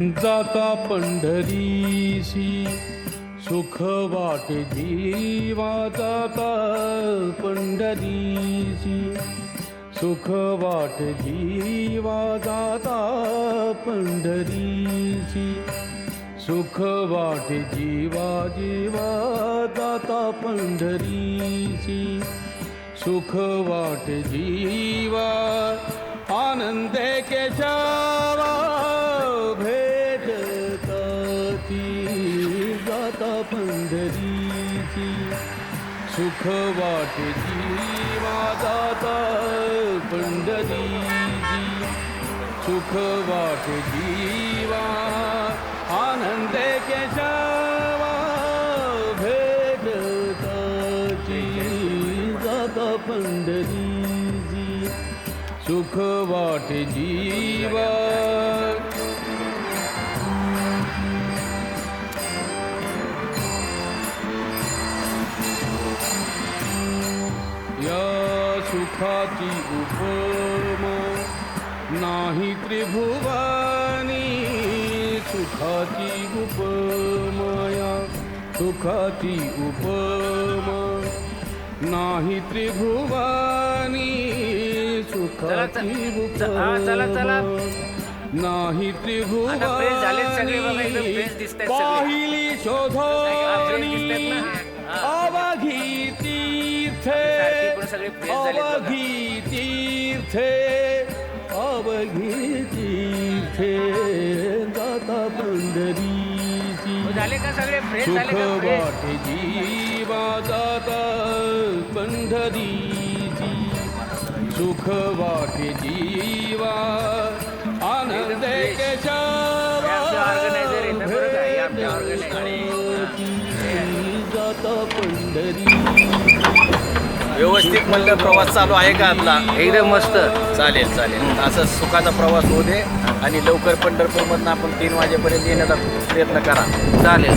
जाता पंढरीसी सुख वाटे जीवा जाता पंढरीसी सुख वाटे जीवा जाता पंढरीसी सुख वाटे जीवा जीवा जाता पंढरीसी सुख वाटे जीवा आनंदे केशवा भेटताती जाता पंढरीची सुख वाटे जीवा जाता पंढरीची सुख वाटे जीवा आनंदे केशवा भेटताती जाता पंढरीची सुख वाटे जीवा या सुखाची उपमा नाही त्रिभुवनी सुखाची उपमाया सुखाची उपमा नाही त्रिभुवनी सुखाची उपमा नाही त्रिभुवनी पाहिली शोधनी अवघी तीर्थे अवघी तीर्थे अवघी तीर्थे जाता पंढरीची सुख वाटे जीवा जाता पंढरीची सुख वाटे जीवा आनंदे केशवा जाता पंढरी व्यवस्थित म्हणलं प्रवास चालू आहे का आपला? एकदम मस्त. चालेल चालेल. असं सुखाचा प्रवास होऊ दे आणि लवकर पंढरपूरमधून आपण 3 वाजेपर्यंत येण्याचा प्रयत्न करा. चालेल.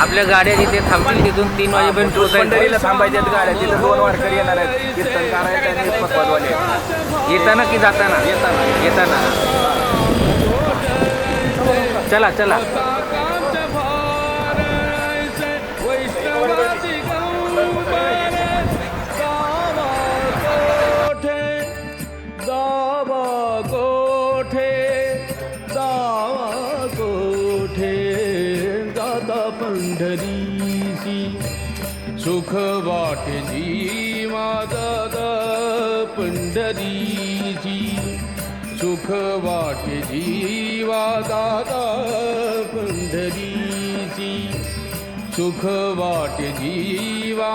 आपल्या गाड्या जिथे थांबतील तिथून 3 वाजेपर्यंत पंढरीला थांबायच्यात गाड्या. तिथे 2 वारकरी येणार आहेत, कीर्तनकार आहेत आणि पखवाजवाले. येताना की जाताना? येताना. चला चला. पंढरीसी सुख वाटे जीवा जाता पंढरीसी सुख वाटे जीवा जाता पंढरीसी सुख वाटे जीवा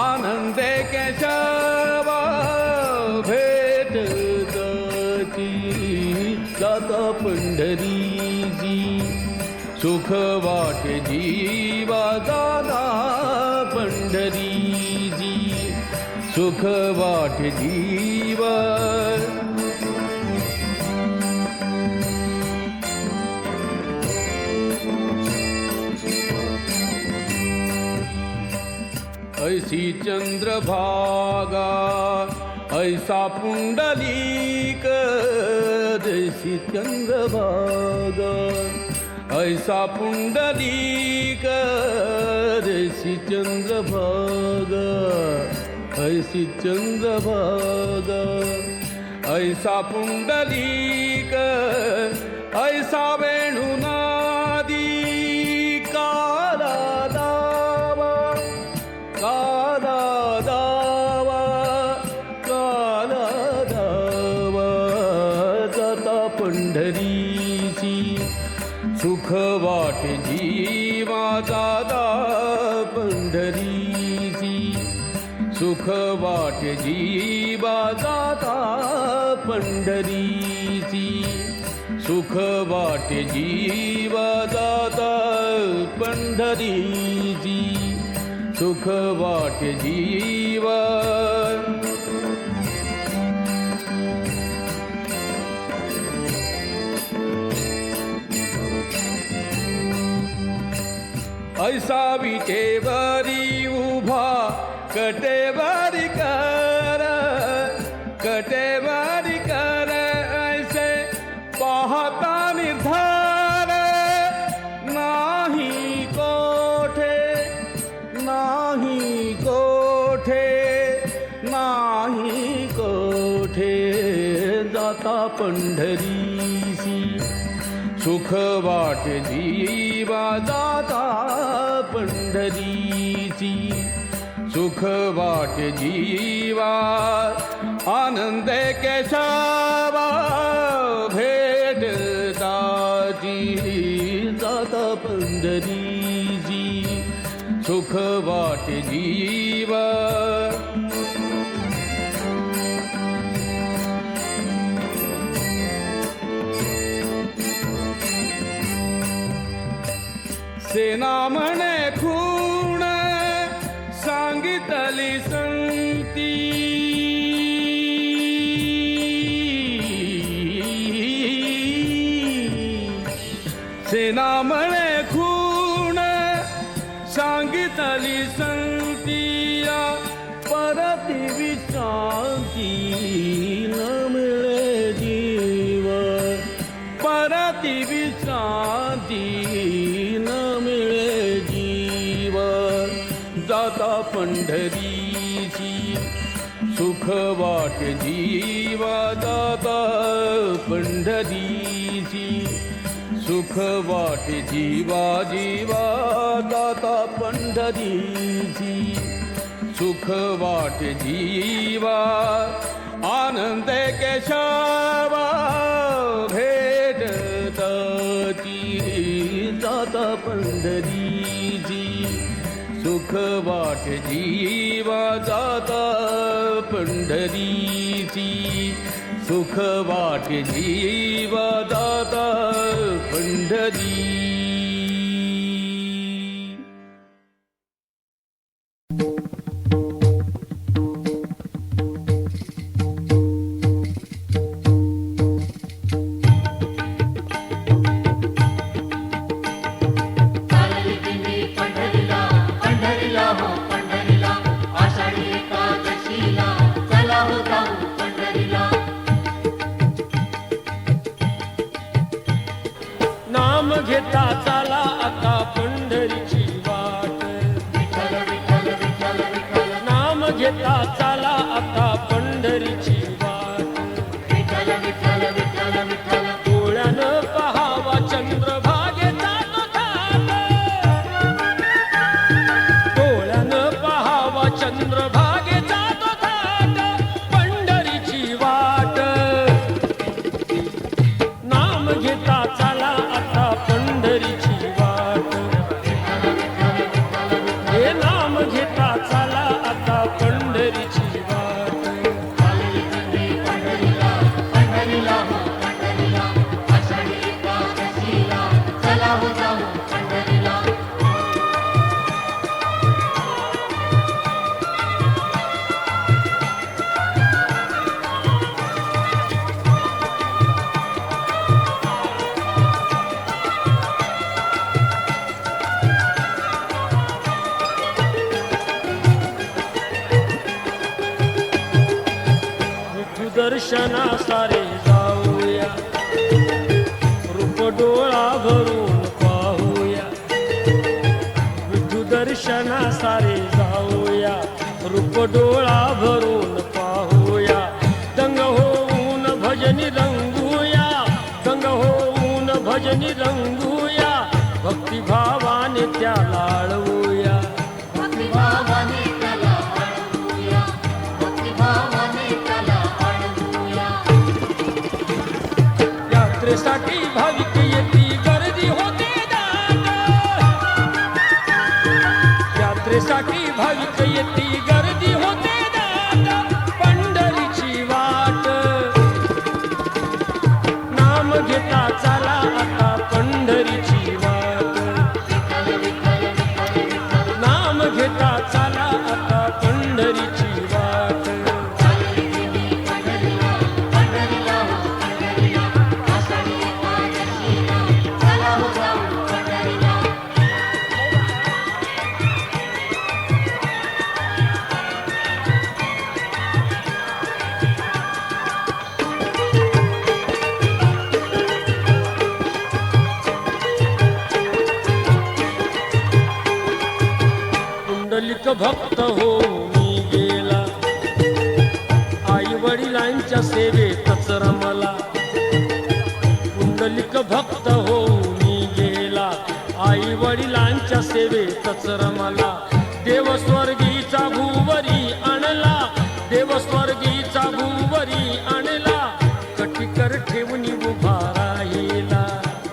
आनंदे केशवा भेटताती जाता पंढरीसी सुख वाटे जीवा जाता पंढरीची सुख वाटे जीवा ऐसी चंद्रभागा ऐसा पुंडलीक जैसी चंद्रभागा ऐसा पुंडलीक जैसी चंद्रभागा ऐसी चंद्रभागा ऐसा पुंडलीक ऐसा वेणुनादी काला दावा काला दावा काला दावा जाता पंढरीची सुख वाटे जीवा जाता पंढरीची सुख वाटे जीवा जाता पंढरीची सुख वाटे जीवा जाता पंढरीची सुख वाटे जीवा ऐसा विटेवरी उभा कटेवारी कर कटेवारी कर ऐसे पाहता निर्धार नाही कोठे जाता पंढरीसी सुख वाटे जीवा जाता पंढरीसी सुख वाटे जीवा आनंद केशवा भेटताची जाता पंढरीसी सुख वाटे जीवा सेना म्हणे खूण सांगितली संती सेना म्हणे खूण सांगितली संतिया परती विश्रांती न मिळे जीव परती विश्रांती न मिळे जीव जाता पंढरीची सुख वाटे जीवा जाता पंढरीची सुख वाटे जीवा जीवा जाता पंढरीची सुख वाटे जीवा आनंद केशवा भेटताची जाता पंढरीची सुख वाटे जीवा जाता पंढरीची सुख वाटे जीवा जाता पंढरी घेता चाला आता पंढरीची वाट विठ्ठल विठ्ठल विठ्ठल विठ्ठल नाम घेता चाला आता पंढरीची वाट विठ्ठल विठ्ठल विठ्ठल विठ्ठल डोळ्यानं पहावा चंद्रभागेचा तो थाट डोळ्यानं पहावा चंद्रभागेचा तो थाट पंढरीची वाट नाम घेता चाला आता पंढरीची वाट हे नाम घेता चाला आता पंढरीची वाट पंढरीला पंढरीला हो पंढरीला आषाढी एकादशीला चला हो जाऊ पंढरीला दर्शना सारे जाऊया रूप डोळा भरून पाहूया विठू दर्शना सारे जाऊया रूप डोळा भरून पाहूया दंग होऊन भजनी रंगूया दंग होऊन भजनी रंगूया भक्तिभावाने त्याला आळवूया भक्तिभावाने त्याला आळवूया भक्तिभावाने त्याला यात्रेसाठी भाविक येती गर्दी होते दाट यात्रेसाठी भाविक येती गर्दी होते दाट पंढरीची वाट नाम घेता चाला आता पंढरीची वाट नाम घेता चाला आता पंढरीची वाट पुंडलिक भक्त हो मी गेला वडिलांच्या सेवेतच रमला पुंडलिक भक्त होऊन गेला आई वडिलांच्या सेवेतच रमला देव स्वर्गीचा भूवरी आणला देव स्वर्गीचा भूवरी आणला कटिकर ठेवून उभा राहिला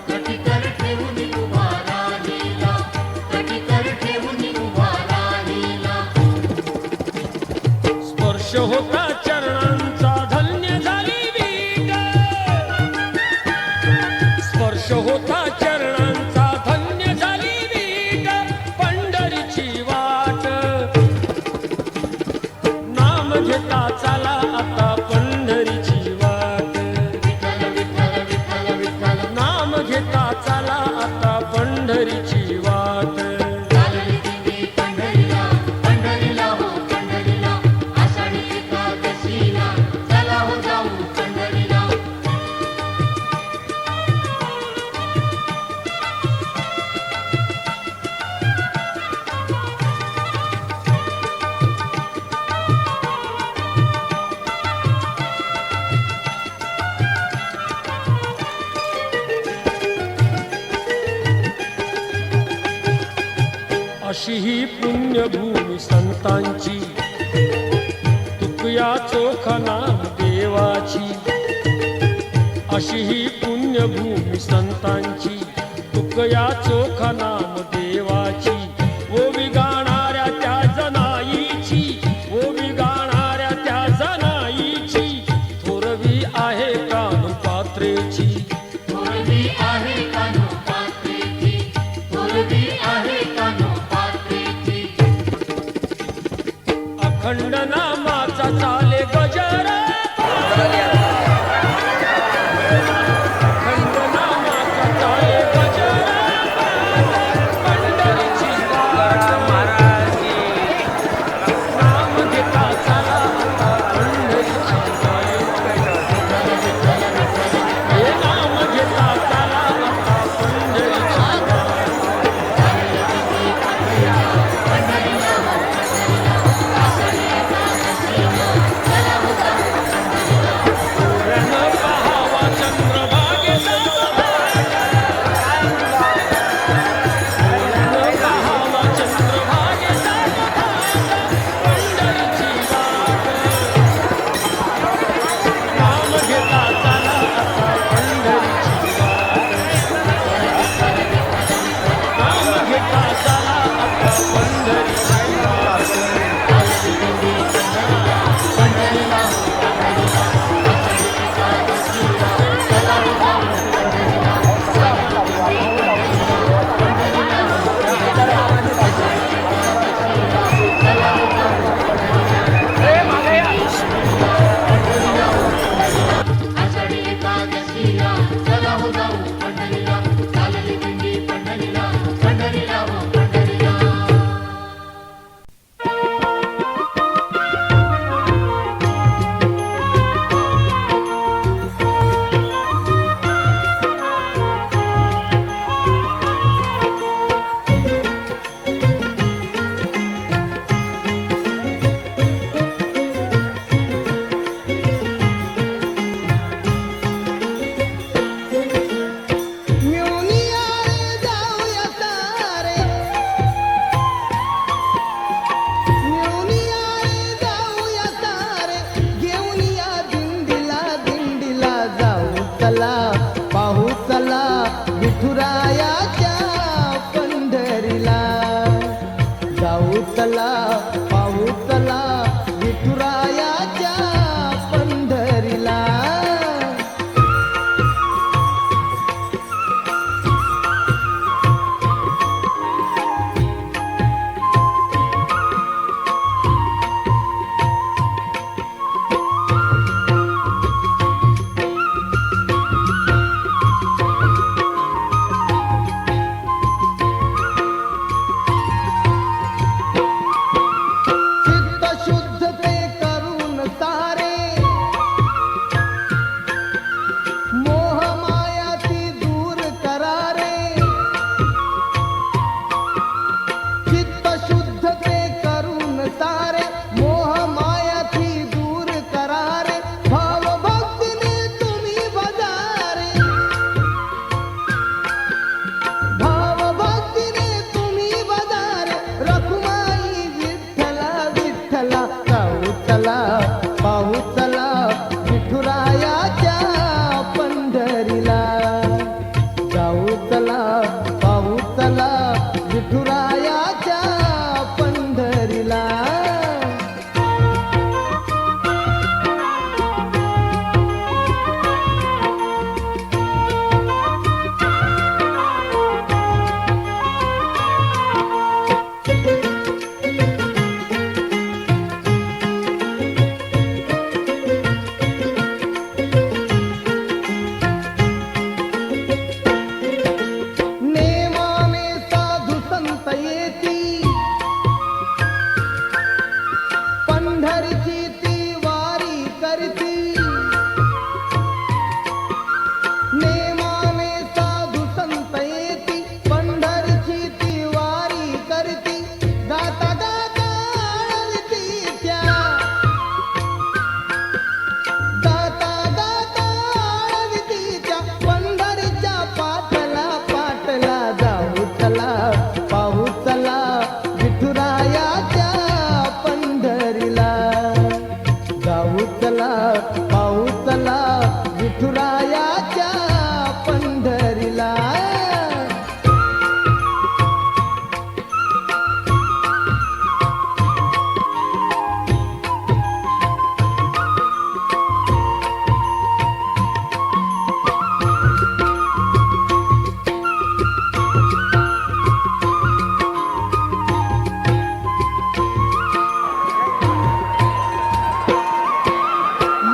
कटिकर ठेवून उभा राहिला कटिकर ठेवून उभा राहिला स्पर्श होता चरणांचा धन्य झाली वीट स्पर्श होता चरणांचा धन्य झाली वीट पंढरीची वाट नाम घेता चाला आता पंढरीची वाट विठ्ठल विठ्ठल विठ्ठल विठ्ठल नाम घेता चाला आता पंढरीची वाट चालली दिंडी पंढरीला पंढरीला हो पंढरीला आषाढी एकादशीला चला हो जाऊ पंढरीला अशी ही पुण्यभूमी संतांची तुकया चोखा नाम देवाची अशी ही पुण्यभूमी संतांची तुकया चोखा नाम देवाची ओवी गाणाऱ्या त्या जनाईची ओवी गाणाऱ्या त्या जनाईची थोरवी आहे कान पात्रेची पूर्वी आहे कानो पात्रेची पूर्वी आहे कानो पात्रेची अखंड नामाचा चाले गजर अखंड नामाचा चाले गजर करती नेमाने साधू संत येती पंढरीची ती वारी करती गाता गाता आळवती त्या गाता गाता आळवती त्या पंढरीच्या पाटला पाटला जाऊ चला पाहू चला विठुरायाच्या पंढरीला जाऊ चला पाहू चला विठुरायाच्या पंढरीला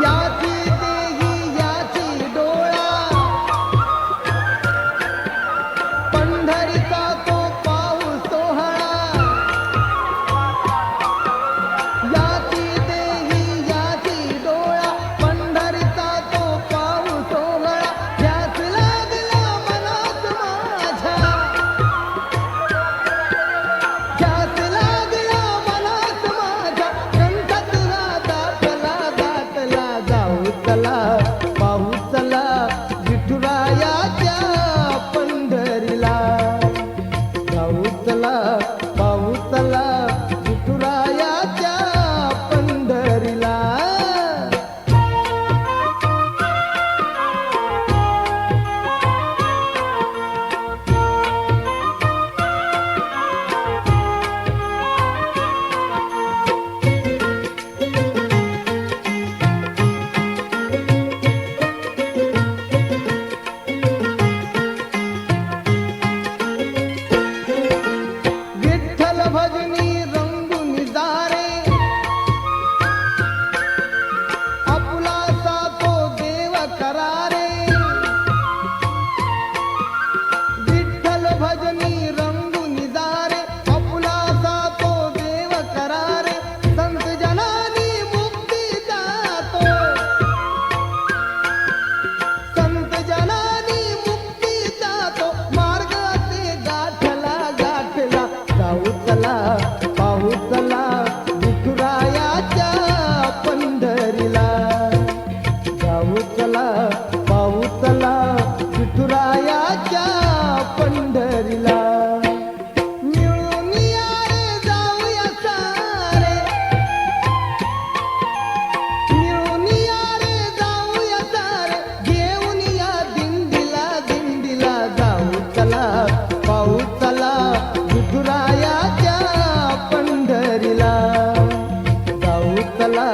याची देही याची डोळा पंढरीचा तो पाहू सोहळा याची देही याची डोळा पंढरीचा तो पाहू सोहळा ध्यास लागला मनात माझ्या ध्यास लागला मनात माझ्या कंठात हा दाटला दाटला जाऊ चला